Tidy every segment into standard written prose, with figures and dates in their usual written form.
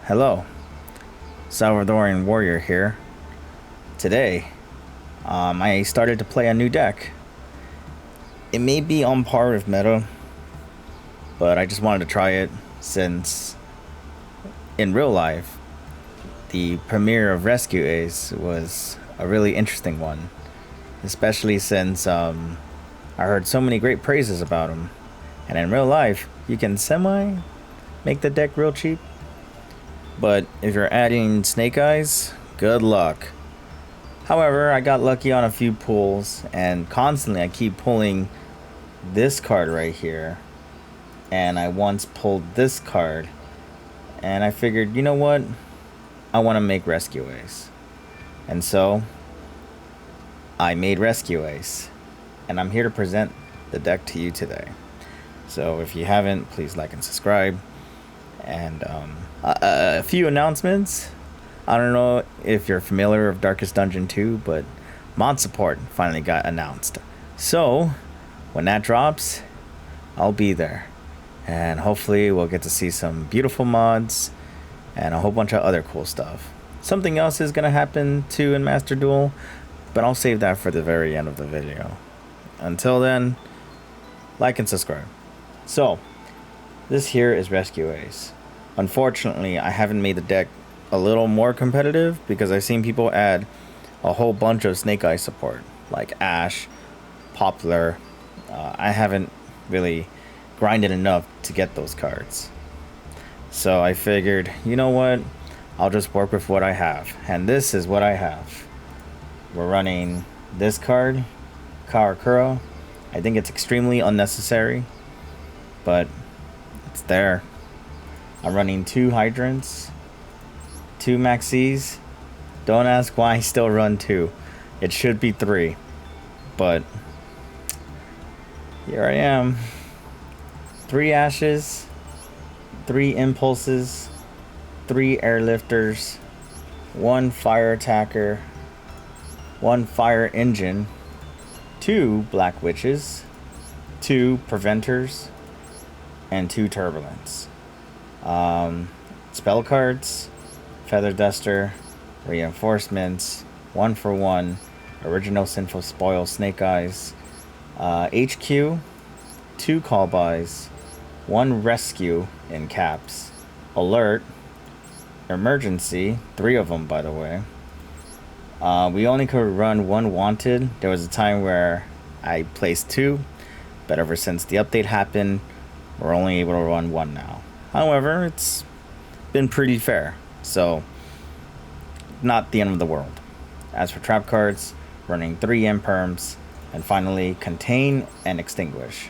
Hello, Salvadorian Warrior here. Today, I started to play a new deck. It may be on par with meta, but I just wanted to try it since in real life, the premiere of Rescue Ace was a really interesting one, especially since I heard so many great praises about him. And in real life, you can semi make the deck real cheap. But if you're adding Snake Eyes, good luck. However, I got lucky on a few pulls, and constantly I keep pulling this card right here. And I once pulled this card, and I figured, you know what? I want to make Rescue Ace. And so, I made Rescue Ace. And I'm here to present the deck to you today. So if you haven't, please like and subscribe. And a few announcements. I don't know if you're familiar with Darkest Dungeon 2, but mod support finally got announced. So when that drops, I'll be there. And hopefully we'll get to see some beautiful mods and a whole bunch of other cool stuff. Something else is going to happen too in Master Duel, but I'll save that for the very end of the video. Until then, like and subscribe. So, this here is Rescue Ace. Unfortunately, I haven't made the deck a little more competitive because I've seen people add a whole bunch of Snake Eye support, like Ash, Poplar. I haven't really grinded enough to get those cards. So I figured, you know what? I'll just work with what I have. And this is what I have. We're running this card, Karakura. I think it's extremely unnecessary, but it's there. I'm running 2 Hydrants, 2 Maxis. Don't ask why I still run 2. It should be 3, but here I am. 3 Ashes, 3 Impulses, 3 Airlifters, 1 Fire Attacker, 1 Fire Engine, 2 Black Witches, 2 Preventers, and 2 Turbulence. Spell cards, Feather Duster, Reinforcements, 1 for 1, Original Sinful Spoil, Snake Eyes, HQ, 2 Call Buys, 1 Rescue in caps, Alert, Emergency, 3 of them by the way. We only could run 1 Wanted. There was a time where I placed 2, but ever since the update happened, we're only able to run 1 now. However, it's been pretty fair, so not the end of the world. As for trap cards, running 3 Imperms, and finally Contain and Extinguish.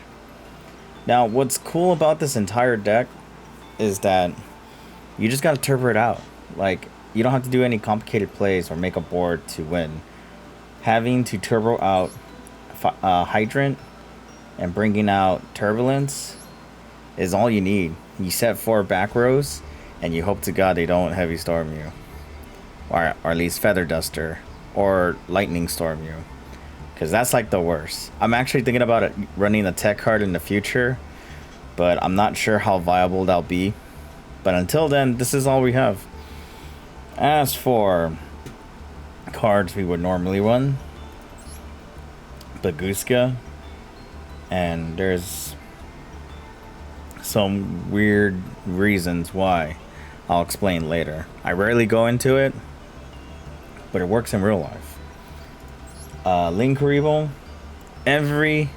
Now, what's cool about this entire deck is that you just gotta turbo it out. Like, you don't have to do any complicated plays or make a board to win. Having to turbo out Hydrant and bringing out Turbulence is all you need. You set 4 back rows, and you hope to God they don't Heavy Storm you. Or at least Feather Duster, or Lightning Storm you. Because that's like the worst. I'm actually thinking about it running a tech card in the future, but I'm not sure how viable that'll be. But until then, this is all we have. As for cards we would normally run, Baguska, and there's some weird reasons why I'll explain later. I rarely go into it, but it works in real life. Link Revo, every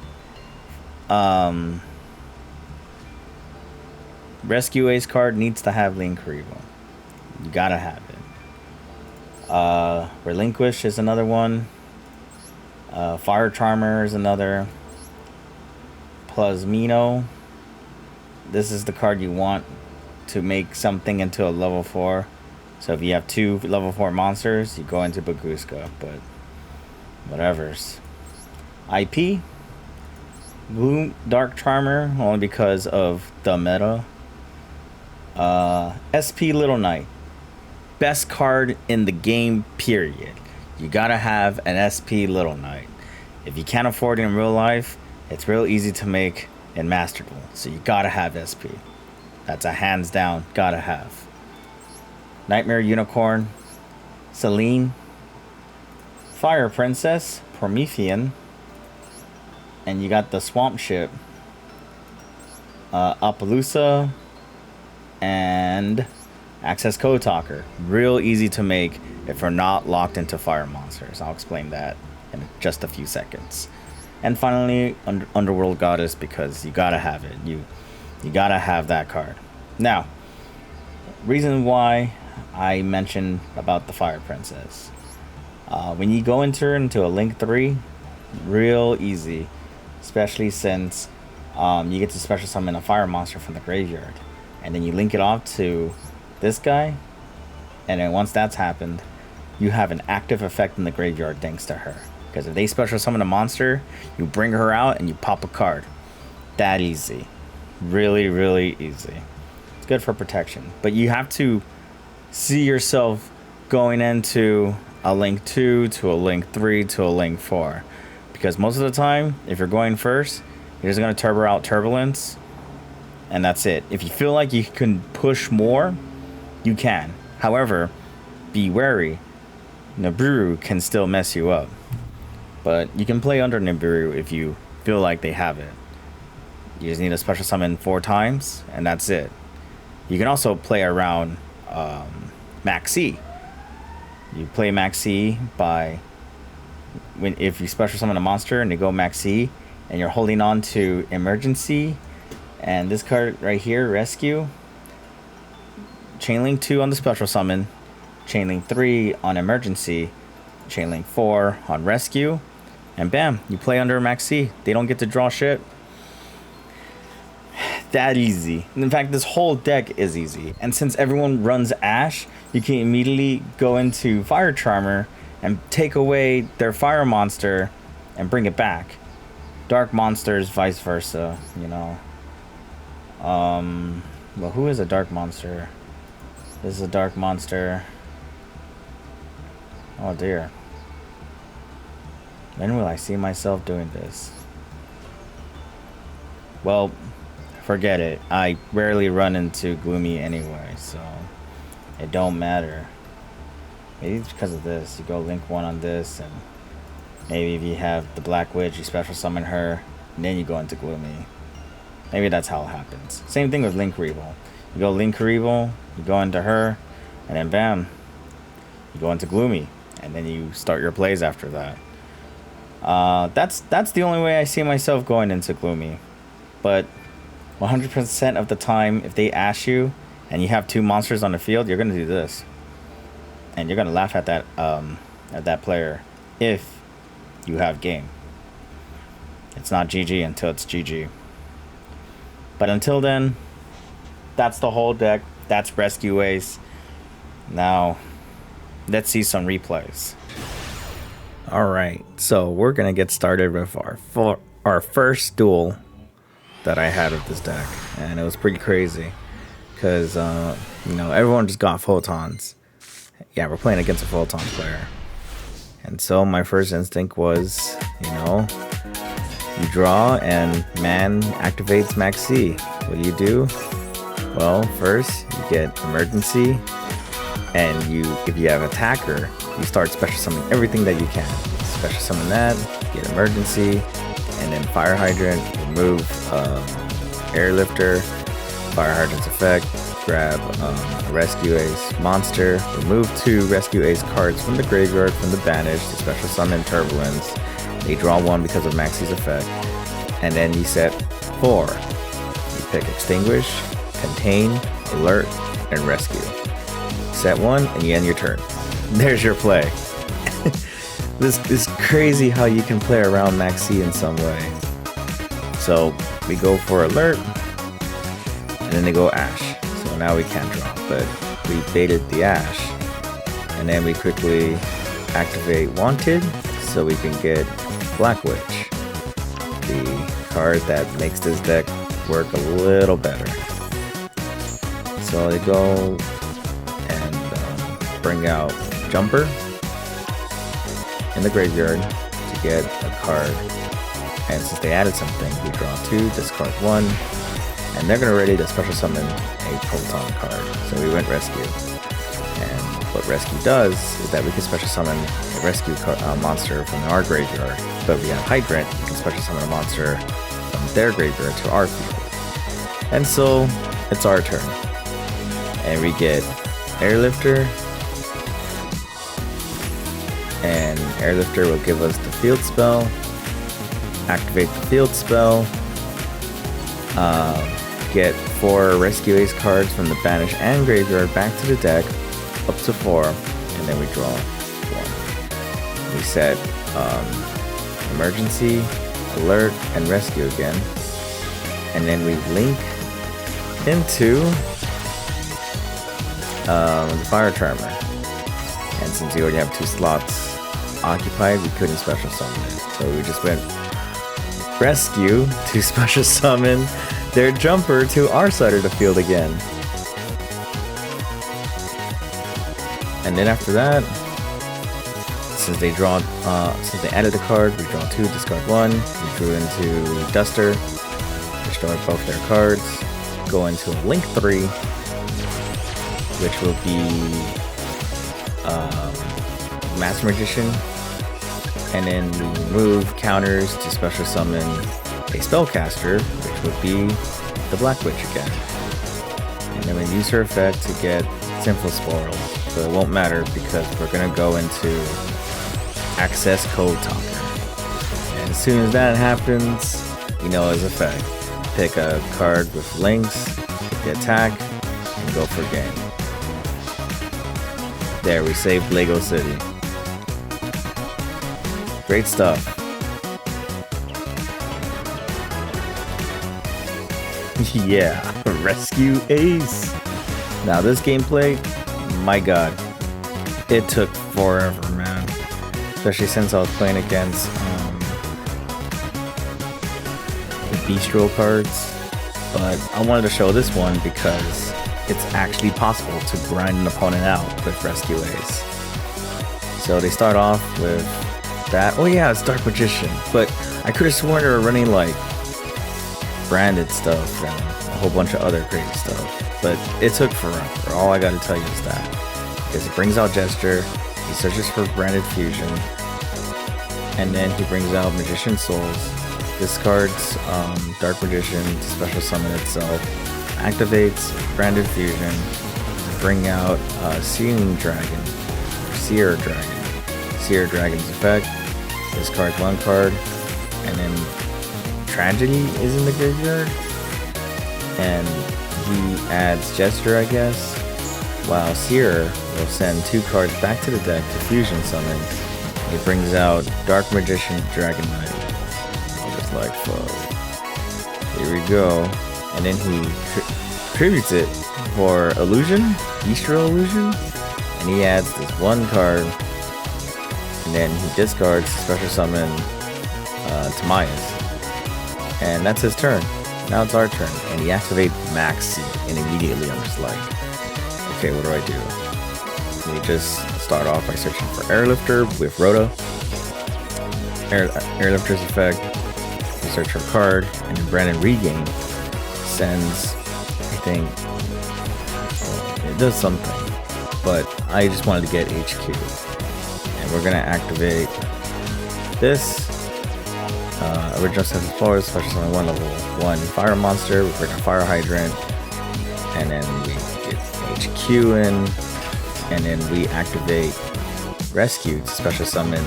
Rescue Ace card needs to have Link Revo. You gotta have it. Relinquish is another one. Fire Charmer is another. Plasmino. This is the card you want to make something into a level 4. So if you have 2 level 4 monsters, you go into Baguska, but whatevers. IP. Blue Dark Charmer, only because of the meta. SP Little Knight. Best card in the game, period. You gotta have an SP Little Knight. If you can't afford it in real life, it's real easy to make in Master Duel. So you gotta have SP. That's a hands down gotta have. Nightmare Unicorn, Selene, Fire Princess, Promethean, and you got the Swamp Ship, Appaloosa, and Access Code Talker. Real easy to make if you're not locked into fire monsters. I'll explain that in just a few seconds. And finally, Underworld Goddess, because you gotta have it. You gotta have that card. Now, reason why I mentioned about the Fire Princess. When you go into a Link 3, real easy. Especially since you get to special summon a fire monster from the graveyard. And then you link it off to this guy. And then once that's happened, you have an active effect in the graveyard thanks to her. Because if they special summon a monster, you bring her out and you pop a card. That easy. Really, really easy. It's good for protection. But you have to see yourself going into a Link 2 to a Link 3 to a Link 4. Because most of the time, if you're going first, you're just going to turbo out Turbulence. And that's it. If you feel like you can push more, you can. However, be wary. Nibiru can still mess you up. But you can play under Nibiru if you feel like they have it. You just need a special summon 4 times, and that's it. You can also play around Maxi. You play Maxi by... if you special summon a monster and you go Maxi, and you're holding on to Emergency, and this card right here, Rescue, Chainlink 2 on the special summon, Chainlink 3 on Emergency, Chainlink 4 on Rescue, and bam, you play under Maxi. They don't get to draw shit. That easy. In fact, this whole deck is easy. And since everyone runs Ash, you can immediately go into Fire Charmer and take away their fire monster and bring it back. Dark monsters, vice versa, you know. Well, who is a dark monster? This is a dark monster. Oh dear. When will I see myself doing this? Well, forget it. I rarely run into Gloomy anyway, so it don't matter. Maybe it's because of this. You go Link 1 on this, and maybe if you have the Black Witch, you special summon her, and then you go into Gloomy. Maybe that's how it happens. Same thing with Link Revel. You go Link Revel, you go into her, and then bam, you go into Gloomy, and then you start your plays after that. That's the only way I see myself going into Gloomy. But 100% of the time, if they ask you, and you have 2 monsters on the field, you're gonna do this. And you're gonna laugh at that player if you have game. It's not GG until it's GG. But until then, that's the whole deck. That's Rescue Ace. Now, let's see some replays. Alright, so we're gonna get started with our first duel that I had with this deck. And it was pretty crazy. Because, you know, everyone just got photons. Yeah, we're playing against a photon player. And so my first instinct was, you know, you draw and man activates Maxi. What do? Well, first you get Emergency, and if you have Attacker, you start special summoning everything that you can. Special summon that, get Emergency, and then Fire Hydrant, remove Airlifter, Fire Hydrant's effect, grab a Rescue Ace monster, remove 2 Rescue Ace cards from the graveyard from the banish to special summon Turbulence. They draw 1 because of Maxi's effect, and then you set 4. You pick Extinguish, Contain, Alert, and Rescue. Set 1 and you end your turn. There's your play. This is crazy how you can play around Maxi in some way. So we go for Alert, and then they go Ash. So now we can't draw, but we baited the Ash, and then we quickly activate Wanted so we can get Black Witch, the card that makes this deck work a little better. So they go and bring out Jumper in the graveyard to get a card, and since they added something, we draw 2, discard 1, and they're gonna ready to special summon a Proton card. So we went Rescue, what Rescue does is that we can special summon a rescue monster from our graveyard, but if we have Hydrant, we can special summon a monster from their graveyard to our field. And so it's our turn, and we get Airlifter, and Airlifter will give us the field spell, activate the field spell, get 4 Rescue Ace cards from the Banish and Graveyard back to the deck, up to 4, and then we draw 1. We set Emergency, Alert, and Rescue again, and then we link into the Fire Charmer. And since we already have 2 slots occupied, we couldn't special summon it. So we just went Rescue to special summon their jumper to our side of the field again. And then after that, since they added a card, we draw 2, discard 1. We drew into Duster, destroy both their cards, go into a Link 3, which will be Master Magician, and then we remove counters to special summon a Spellcaster, which would be the Black Witch again. And then we use her effect to get Sinful Spoils, so it won't matter because we're gonna go into Access Code Talker. And as soon as that happens, you know his effect. Pick a card with links, hit the attack, and go for game. There, we saved Lego City. Great stuff. Yeah, Rescue Ace. Now this gameplay, my god, it took forever, man. Especially since I was playing against the Bistro cards. But I wanted to show this one because it's actually possible to grind an opponent out with Rescue Ace. So they start off with that. Oh yeah, it's Dark Magician. But I could have sworn they were running like branded stuff and a whole bunch of other crazy stuff. But it took forever. All I gotta tell you is that. Because it brings out Gesture, he searches for branded fusion, and then he brings out Magician Souls, discards Dark Magician to special summon itself, activates branded fusion to bring out Seeing Dragon, or Seer Dragon. Seer Dragon's effect, discards 1 card, and then Tragedy is in the graveyard, and he adds Gesture, I guess, while Seer will send 2 cards back to the deck to fusion summon. He brings out Dark Magician Dragon Knight. I'm just like, fuck. Here we go. And then he tributes it for Illusion, Bistro Illusion, and he adds this 1 card, and then he discards special summon Tamias. And that's his turn. Now it's our turn. And he activates Maxi, and immediately I'm just like, okay, what do I do? We just start off by searching for Airlifter with Rhoda. Airlifter's effect, we search for a card, and then Brandon Regain sends, I think, it does something, but I just wanted to get HQ. And we're gonna activate this. Original Sense of Floors, special summon 1 level 1 fire monster, we bring a fire hydrant, and then we get HQ in, and then we activate Rescue to special summon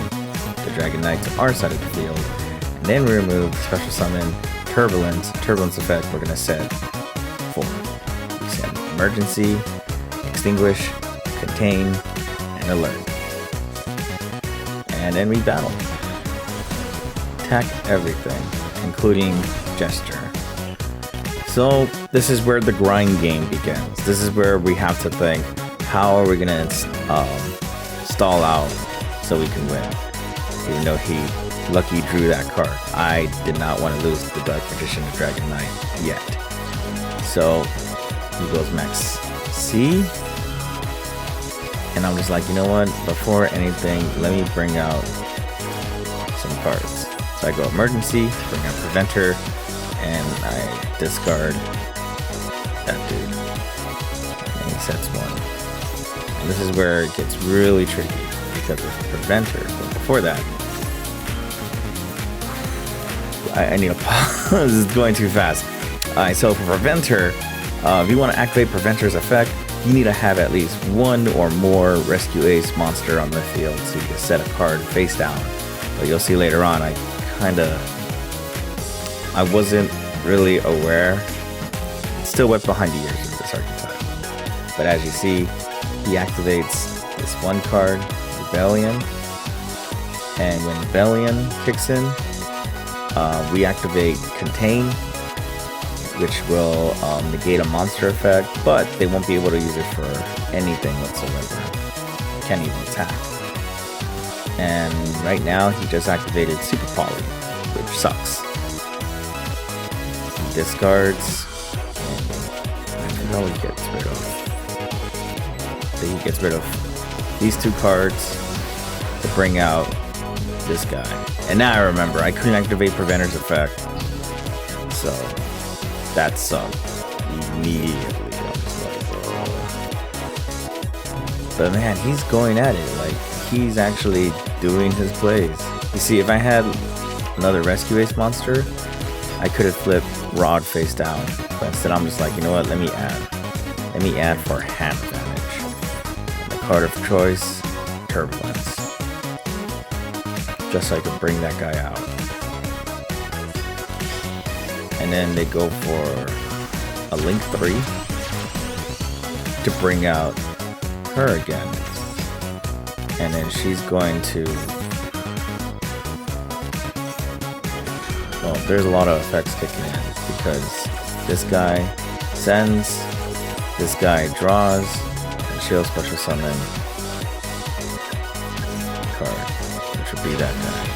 the Dragon Knight to our side of the field, and then we remove special summon Turbulence. Turbulence effect we're gonna set 4. We send Emergency, Extinguish, Contain, and Alert. And then we battle. Attack everything, including Gesture. So this is where the grind game begins. This is where we have to think, how are we gonna stall out so we can win? Even though he lucky drew that card, I did not want to lose the Dark Magician to Dragon Knight yet. So he goes Max C, and I'm just like, you know what? Before anything, let me bring out some cards. So I go Emergency, bring out Preventer, and I discard that dude. And he sets 1. And this is where it gets really tricky because of Preventer. But before that, I need a pause. This is going too fast. Alright, so for Preventer, if you want to activate Preventer's effect, you need to have at least one or more Rescue Ace monster on the field so you can set a card face down. But you'll see later on, I wasn't really aware. Still wet behind the ears with this archetype. But as you see, he activates this one card, Rebellion. And when Rebellion kicks in, we activate Contain, which will negate a monster effect, but they won't be able to use it for anything whatsoever. Can't even attack. And right now, he just activated Super Poly, which sucks. He discards, and I forgot what he gets rid of. So he gets rid of these two cards to bring out this guy. And now I remember, I couldn't activate Preventer's effect, so that sucked immediately. I was like, oh. But man, he's going at it. Like, he's actually doing his plays. You see, if I had another Rescue Ace monster, I could have flipped Rod face down. But instead, I'm just like, you know what? Let me add for hand damage. And the card of choice, Turbulence. Just so I can bring that guy out. And then they go for a Link 3 to bring out her again. And then she's going to... Well, there's a lot of effects kicking in because this guy sends, this guy draws, and she'll special summon a card, which would be that guy.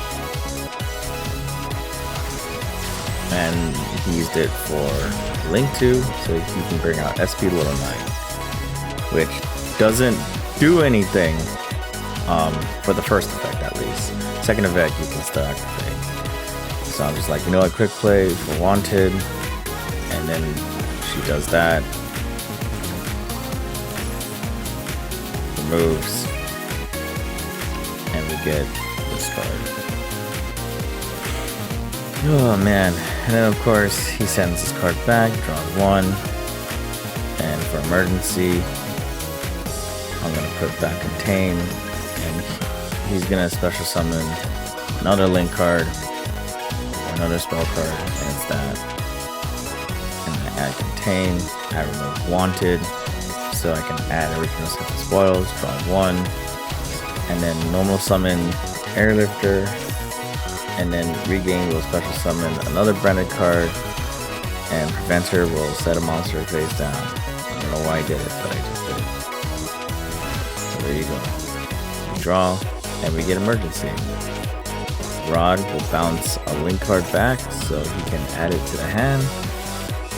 And he used it for Link 2, so he can bring out SP Little Knight, which doesn't do anything for the first effect at least. Second effect you can still activate. So I'm just like, you know what, quick play for Wanted, and then she does that. Removes, and we get this card. Oh man. And then of course he sends his card back, draws one, and for emergency I'm gonna put back Contain, and he's gonna special summon another Link card, or another spell card, and it's that. And I add Contain, I remove Wanted, so I can add original set of spoils, draw one, and then normal summon Airlifter. And then Regain will special summon another branded card, and Preventer will set a monster face down. I don't know why I did it, but I just did it. So there you go. We draw, and we get emergency. Rod will bounce a Link card back, so he can add it to the hand.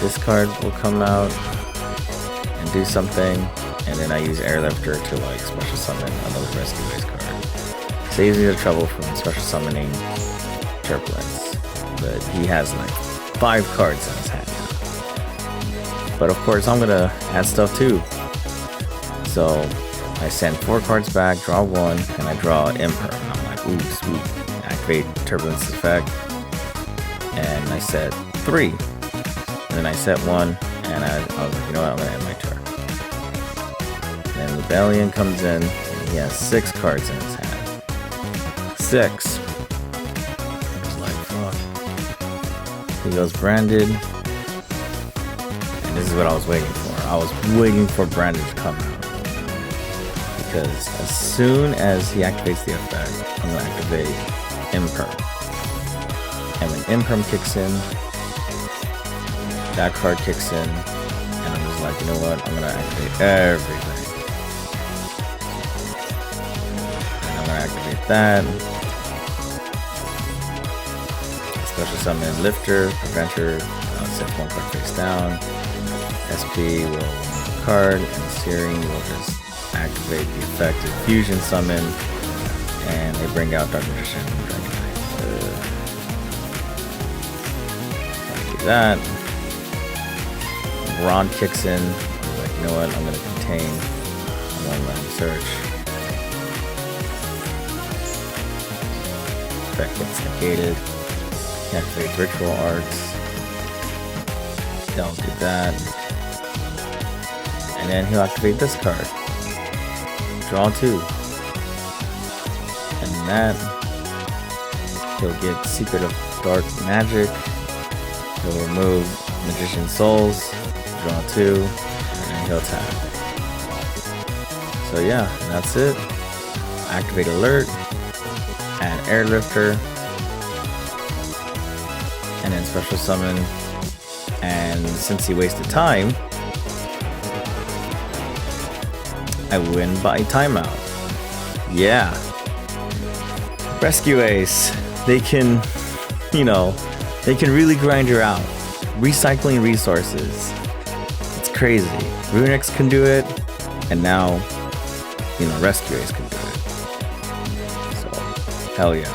This card will come out and do something, and then I use Airlifter to like special summon another Rescue Ace card. Saves me the trouble from special summoning Turbulence, but he has like 5 cards in his hand now. But of course I'm gonna add stuff too. So I send 4 cards back, draw 1, and I draw Emperor. And I'm like, ooh, sweet. Activate Turbulence effect, and I set 3. And then I set 1, and I was like, you know what, I'm gonna end my turn. And then Rebellion comes in, and he has 6 cards in his hand. 6. He goes Branded, and this is what I was waiting for. I was waiting for Branded to come out, because as soon as he activates the effect, I'm going to activate Imperm. And when Imperm kicks in, that card kicks in, and I'm just like, you know what, I'm going to activate everything. And I'm going to activate that. Special summon Lifter, Preventer, set 1 card face down. SP will remove a card, and Searing will just activate the effect of Fusion Summon, and they bring out Dark Magician and Dragon Knight. So I do that. Ron kicks in. I'm like, you know what? I'm going to Contain. I'm won't let me search. Effect gets negated. Activate ritual arts. Don't do that. And then he'll activate this card. Draw 2. And that he'll get Secret of Dark Magic. He'll remove Magician's Souls. Draw 2. And he'll tap. So yeah, that's it. Activate Alert. Add Airlifter. And then special summon. And since he wasted time, I win by timeout. Yeah. Rescue Ace. They can, they can really grind you out. Recycling resources. It's crazy. Runix can do it, and now, Rescue Ace can do it. So, hell yeah.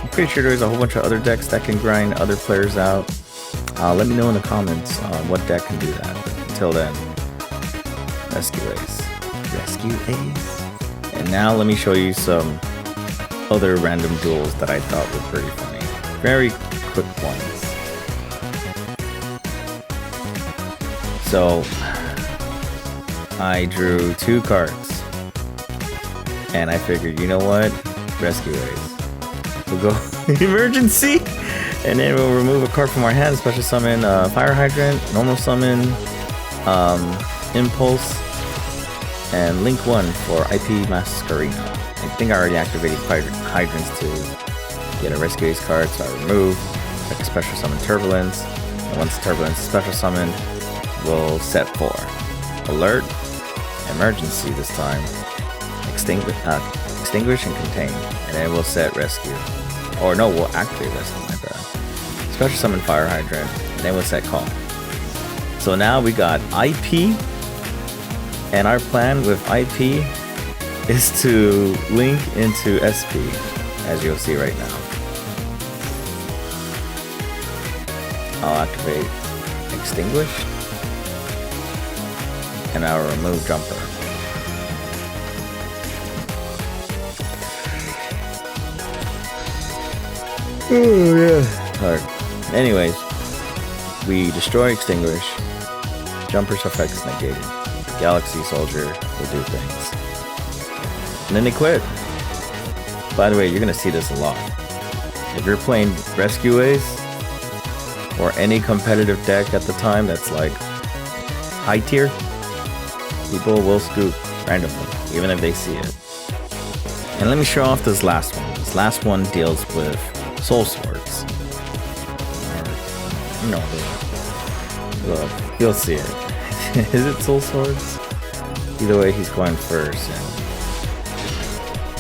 I'm pretty sure there's a whole bunch of other decks that can grind other players out. Let me know in the comments what deck can do that. But until then, Rescue Ace. Rescue Ace. And now let me show you some other random duels that I thought were pretty funny. Very quick ones. So, I drew 2 cards. And I figured, you know what? Rescue Ace. We'll go emergency! And then we'll remove a card from our hand, special summon Fire Hydrant, normal summon Impulse, and link 1 for IP Masquerina. I think I already activated Hydrants to get a Rescue Ace card, so I remove, like a special summon Turbulence, and once Turbulence is special summoned, we'll set 4. Alert, Emergency this time, Extinguish and Contain, and then we'll set Rescue. Or no, we'll activate Rescue, my bad. Special summon Fire Hydrant, and then we'll set Call. So now we got IP, and our plan with IP is to link into SP, as you'll see right now. I'll activate Extinguish, and I'll remove Jumper. Oh yeah. Alright. Anyways, we destroy Extinguish. Jumper's effect is negated. The Galaxy Soldier will do things. And then they quit. By the way, you're gonna see this a lot. If you're playing Rescue Ace or any competitive deck at the time that's like high tier, people will scoop randomly, even if they see it. And let me show off this last one. This last one deals with Soul Swords. Look, you'll see it. Is it Soul Swords? Either way, he's going first.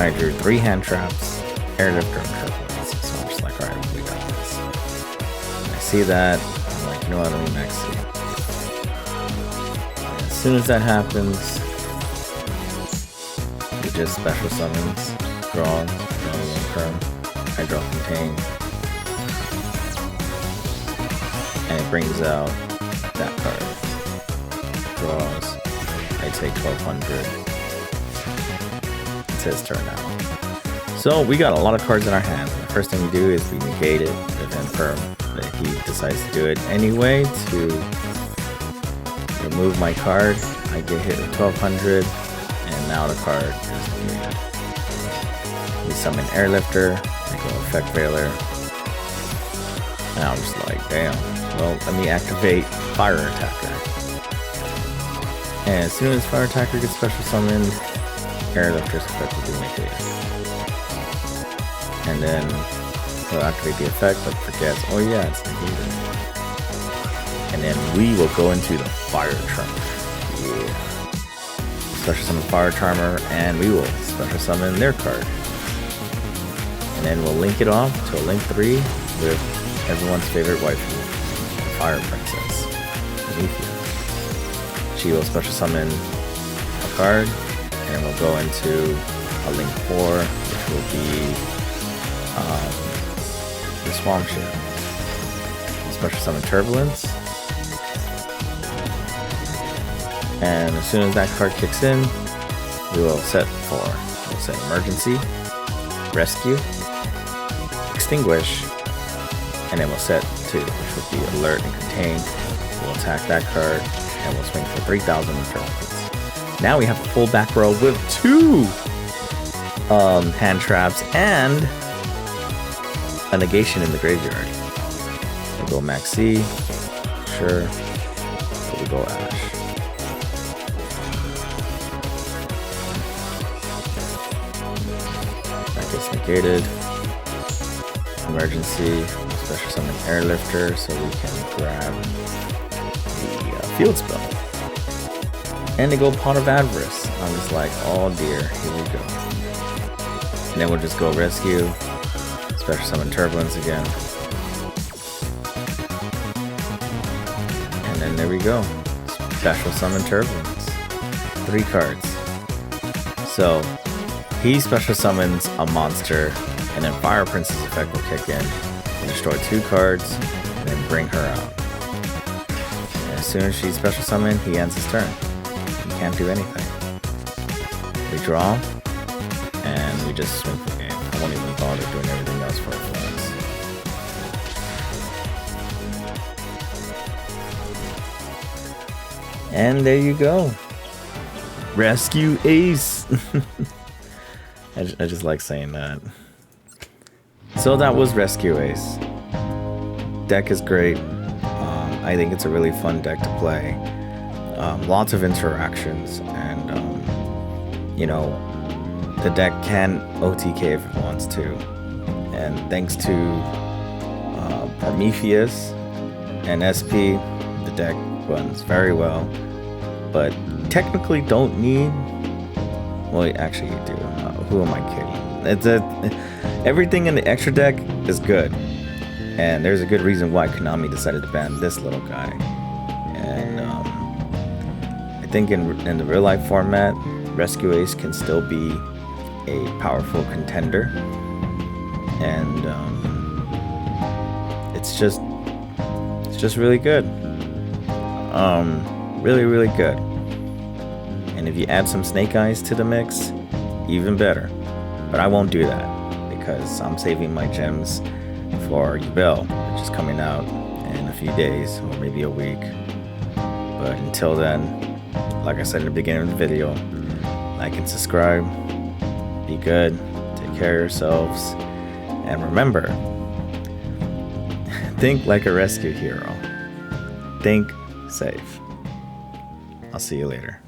And I drew 3 hand traps, Airlifter, and Turbulence. So I'm just like, alright, we got this. And I see that. I'm like, you know what? Let me max see. As soon as that happens, he just special summons, draw 1 perm. I draw Contain, and it brings out that card. Draws. I take 1200. It's his turn now. So we got a lot of cards in our hand. The first thing we do is we negate it with Infirm, but he decides to do it anyway to remove my card. I get hit with 1200, and now the card is negated. We summon Airlifter. Effect Veiler, and I was like, damn, well, let me activate Fire Attacker. And as soon as Fire Attacker gets special summoned, Airlifter's effect will be negated. And then he'll activate the effect, but forgets, oh yeah, it's negated. And then we will go into the Fire Charmer. Yeah. Special summon Fire Charmer, and we will special summon their card. And then we'll link it off to a link 3 with everyone's favorite waifu, the Fire Princess, Zenithia. She will special summon a card, and we'll go into a link 4, which will be the Swamp Ship. We'll special summon Turbulence, and as soon as that card kicks in, we will set for, we'll say emergency, rescue, extinguish, and then we'll set 2, which would be alert and contain. We'll attack that card, and we'll swing for 3,000 return points. Now we have a full back row with 2 hand traps and a negation in the graveyard. We'll go Max C, sure. We'll go Ash. That gets negated. Emergency, special summon Airlifter so we can grab the field spell. And they go Pot of Avarice. I'm just like, oh dear, here we go. And then we'll just go rescue, special summon Turbulence again. And then there we go. Special summon Turbulence. 3 cards. So he special summons a monster, and then Fire Prince's effect will kick in and destroy 2 cards, and then bring her out. And as soon as she's special summoned, he ends his turn. He can't do anything. We draw, and we just swing for the game. I won't even bother doing everything else for it. And there you go. Rescue Ace. I just like saying that. So that was Rescue Ace. Deck is great. I think it's a really fun deck to play. Lots of interactions, and you know, the deck can OTK if it wants to. And thanks to Prometheus and SP, the deck runs very well. But technically don't need. Well, actually you do. Who am I kidding? Everything in the extra deck is good, and there's a good reason why Konami decided to ban this little guy. And I think in the real life format, Rescue Ace can still be a powerful contender, and it's just really good. Really good. And if you add some Snake Eyes to the mix, even better. But I won't do that because I'm saving my gems for Duel, which is coming out in a few days or maybe a week. But until then, like I said in the beginning of the video, like and subscribe, be good, take care of yourselves, and remember, think like a rescue hero. Think safe. I'll see you later.